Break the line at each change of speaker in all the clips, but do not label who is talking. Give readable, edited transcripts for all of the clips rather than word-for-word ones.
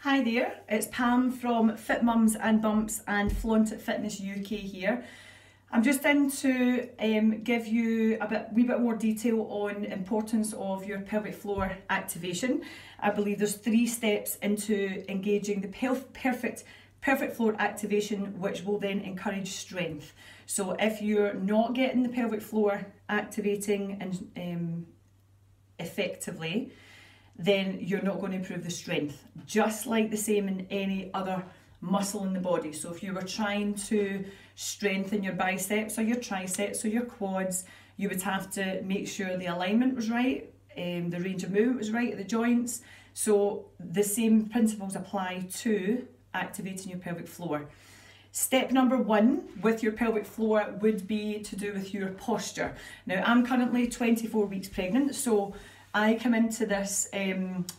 Hi there, it's Pam from Fit Mums and Bumps and Flaunt It Fitness UK here. I'm just in to give you a wee bit more detail on the importance of your pelvic floor activation. I believe there's 3 steps into engaging the perfect floor activation, which will then encourage strength. So if you're not getting the pelvic floor activating and effectively, then you're not going to improve the strength, just like the same in any other muscle in the body. So if you were trying to strengthen your biceps or your triceps or your quads, you would have to make sure the alignment was right, the range of movement was right at the joints. So the same principles apply to activating your pelvic floor. Step number 1 with your pelvic floor would be to do with your posture. Now, I'm currently 24 weeks pregnant, so I come into this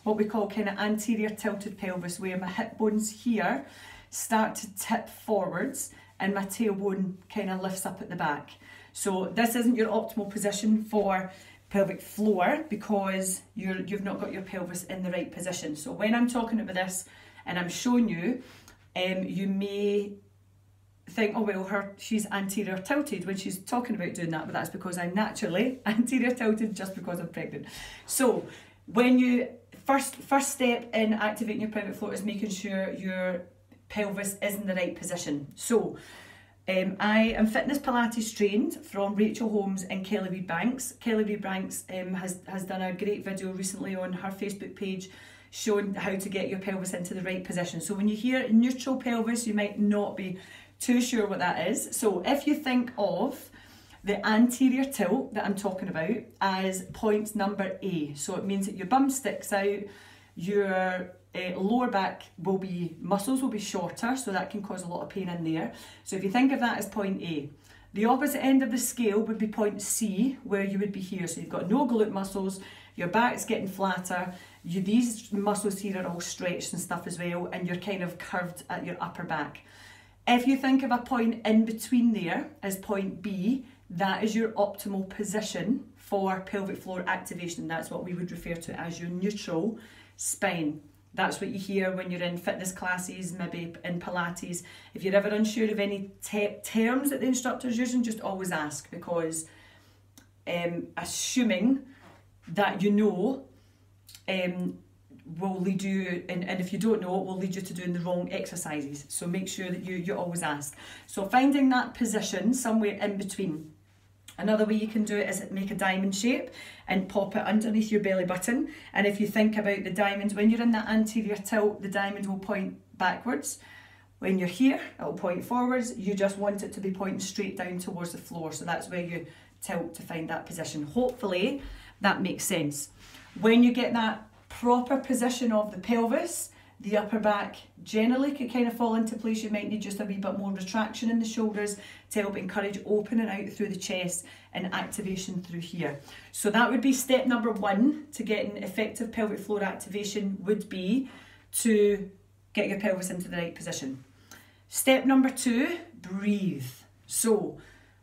what we call kind of anterior tilted pelvis, where my hip bones here start to tip forwards and my tailbone kind of lifts up at the back. So this isn't your optimal position for pelvic floor because you've not got your pelvis in the right position. So when I'm talking about this and I'm showing you, you may think, oh well, she's anterior tilted when she's talking about doing that, but that's because I'm naturally anterior tilted just because I'm pregnant. So when you first step in activating your pelvic floor is making sure your pelvis is in the right position. So I am fitness Pilates trained from Rachel Holmes and Kelly Reid Banks. Kelly Reid Banks has done a great video recently on her Facebook page showing how to get your pelvis into the right position. So when you hear neutral pelvis, you might not be too sure what that is. So if you think of the anterior tilt that I'm talking about as point number A, so it means that your bum sticks out, your lower back muscles will be shorter, so that can cause a lot of pain in there. So if you think of that as point A, the opposite end of the scale would be point C, where you would be here. So you've got no glute muscles, your back's getting flatter, these muscles here are all stretched and stuff as well, and you're kind of curved at your upper back. If you think of a point in between there as point B, that is your optimal position for pelvic floor activation. That's what we would refer to as your neutral spine. That's what you hear when you're in fitness classes, maybe in Pilates. If you're ever unsure of any terms that the instructor's using, just always ask, because assuming that you know will lead you, and if you don't know, it will lead you to doing the wrong exercises. So make sure that you always ask. So finding that position somewhere in between. Another way you can do it is make a diamond shape and pop it underneath your belly button. And if you think about the diamond, when you're in that anterior tilt, the diamond will point backwards. When you're here, it will point forwards. You just want it to be pointing straight down towards the floor. So that's where you tilt to find that position. Hopefully that makes sense. When you get that proper position of the pelvis, the upper back generally can kind of fall into place. You might need just a wee bit more retraction in the shoulders to help encourage opening out through the chest and activation through here. So that would be step number 1 to getting effective pelvic floor activation, would be to get your pelvis into the right position. Step number 2, breathe. So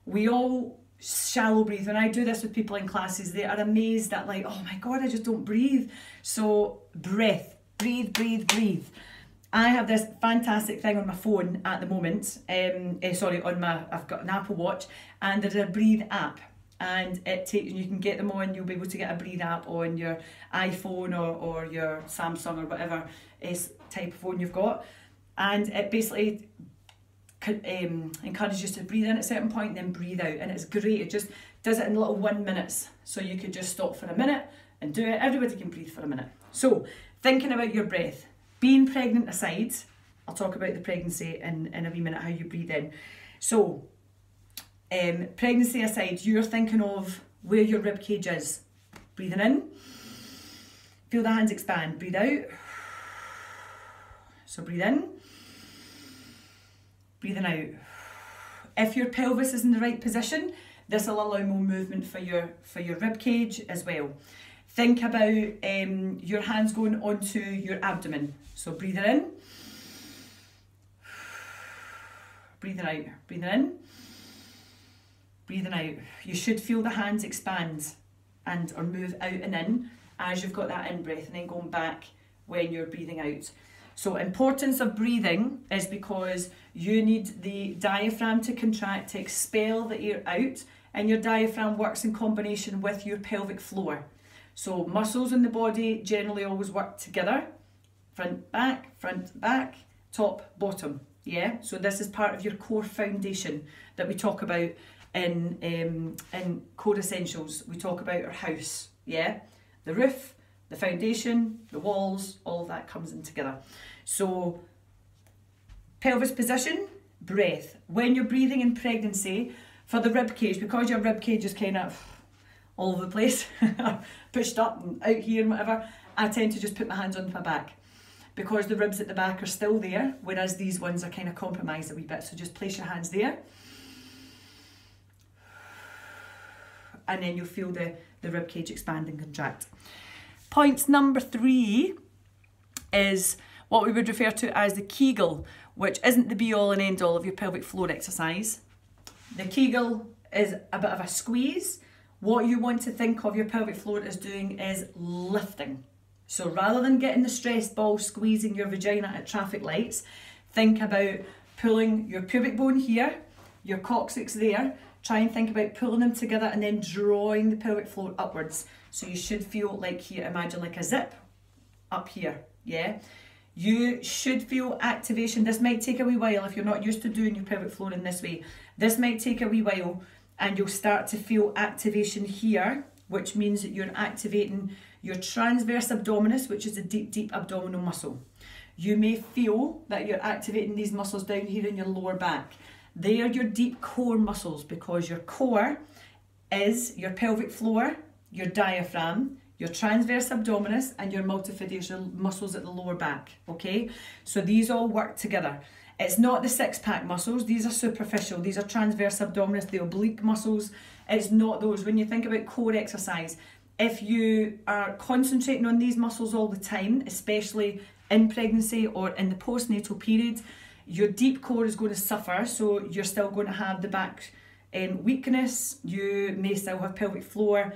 we all shallow breathe. When I do this with people in classes, they are amazed at, like, oh my God, I just don't breathe. So breath, breathe, breathe, breathe. I have this fantastic thing on my phone at the moment, I've got an Apple Watch, and there's a breathe app, and you can get them on, you'll be able to get a breathe app on your iPhone or your Samsung or whatever type of phone you've got, and it basically encourages you to breathe in at a certain point and then breathe out, and it's great. It just does it in little 1 minutes, so you could just stop for a minute and do it. Everybody can breathe for a minute. So thinking about your breath, being pregnant aside, I'll talk about the pregnancy in a wee minute, how you breathe in. So pregnancy aside, you're thinking of where your rib cage is. Breathing in, feel the hands expand, breathe out. So breathe in, breathing out. If your pelvis is in the right position, this will allow more movement for your rib cage as well. Think about your hands going onto your abdomen. So breathing in, breathing out, breathing in, breathing out. You should feel the hands expand or move out and in as you've got that in breath, and then going back when you're breathing out. So importance of breathing is because you need the diaphragm to contract, to expel the air out, and your diaphragm works in combination with your pelvic floor. So muscles in the body generally always work together, front, back, top, bottom, yeah? So this is part of your core foundation that we talk about in Core Essentials. We talk about our house, yeah? The roof, the foundation, the walls, all of that comes in together. So pelvis position, breath. When you're breathing in pregnancy, for the rib cage, because your rib cage is kind of all over the place, pushed up and out here and whatever, I tend to just put my hands on my back because the ribs at the back are still there, whereas these ones are kind of compromised a wee bit. So just place your hands there. And then you'll feel the rib cage expand and contract. Point number 3 is what we would refer to as the Kegel, which isn't the be-all and end-all of your pelvic floor exercise. The Kegel is a bit of a squeeze. What you want to think of your pelvic floor as doing is lifting. So rather than getting the stress ball squeezing your vagina at traffic lights, think about pulling your pubic bone here, your coccyx there. Try and think about pulling them together and then drawing the pelvic floor upwards. So you should feel like here, imagine like a zip up here, yeah? You should feel activation. This might take a wee while if you're not used to doing your pelvic floor in this way. This might take a wee while and you'll start to feel activation here, which means that you're activating your transverse abdominis, which is a deep, deep abdominal muscle. You may feel that you're activating these muscles down here in your lower back. They are your deep core muscles because your core is your pelvic floor, your diaphragm, your transverse abdominis and your multifidus muscles at the lower back, okay? So these all work together. It's not the six-pack muscles, these are superficial, these are transverse abdominis, the oblique muscles. It's not those. When you think about core exercise, if you are concentrating on these muscles all the time, especially in pregnancy or in the postnatal period, your deep core is going to suffer, so you're still going to have the back weakness, you may still have pelvic floor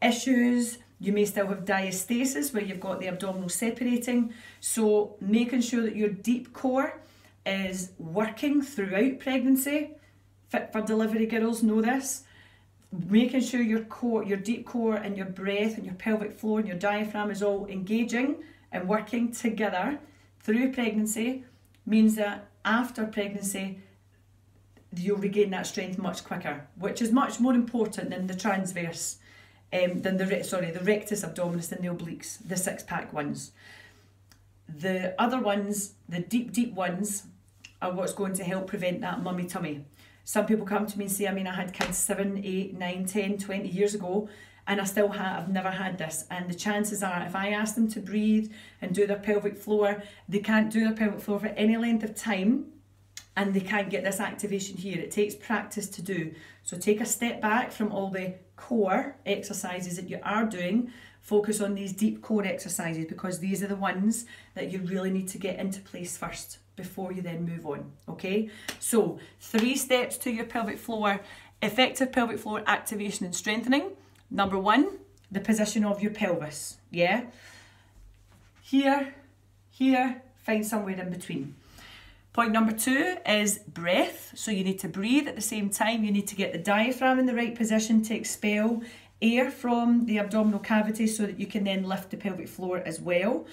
issues, you may still have diastasis where you've got the abdominal separating. So making sure that your deep core is working throughout pregnancy, fit for delivery girls know this, making sure your core, your deep core and your breath and your pelvic floor and your diaphragm is all engaging and working together through pregnancy means that after pregnancy you'll regain that strength much quicker, which is much more important than the transverse, than the rectus abdominis and the obliques, the six-pack ones. The other ones, the deep, deep ones, are what's going to help prevent that mummy tummy. Some people come to me and say, I had kids 7, 8, 9, 10, 20 years ago, and I've never had this. And the chances are, if I ask them to breathe and do their pelvic floor, they can't do their pelvic floor for any length of time, and they can't get this activation here. It takes practice to do. So take a step back from all the core exercises that you are doing. Focus on these deep core exercises because these are the ones that you really need to get into place first before you then move on, okay? So 3 steps to your pelvic floor, effective pelvic floor activation and strengthening. Number 1, the position of your pelvis, yeah? Here, find somewhere in between. Point number 2 is breath. So you need to breathe at the same time. You need to get the diaphragm in the right position to expel air from the abdominal cavity so that you can then lift the pelvic floor as well.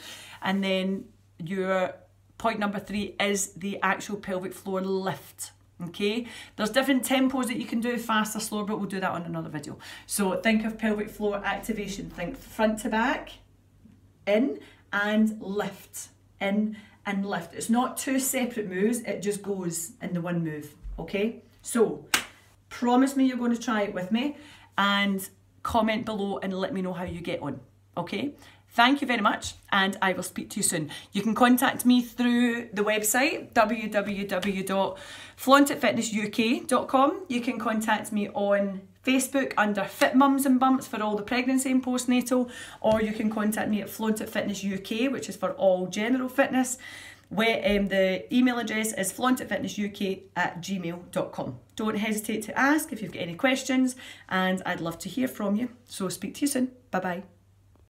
And then your point number 3 is the actual pelvic floor lift. Okay, there's different tempos that you can do, faster, slower, but we'll do that on another video. So think of pelvic floor activation. Think front to back, in and lift, in and lift. It's not 2 separate moves, it just goes in the one move, okay? So promise me you're going to try it with me and comment below and let me know how you get on, okay? Thank you very much and I will speak to you soon. You can contact me through the website www.flauntitfitnessuk.com. You can contact me on Facebook under Fit Mums and Bumps for all the pregnancy and postnatal, or you can contact me at Flaunt It Fitness UK, which is for all general fitness. Where the email address is flauntitfitnessuk@gmail.com. Don't hesitate to ask if you've got any questions and I'd love to hear from you. So speak to you soon. Bye bye.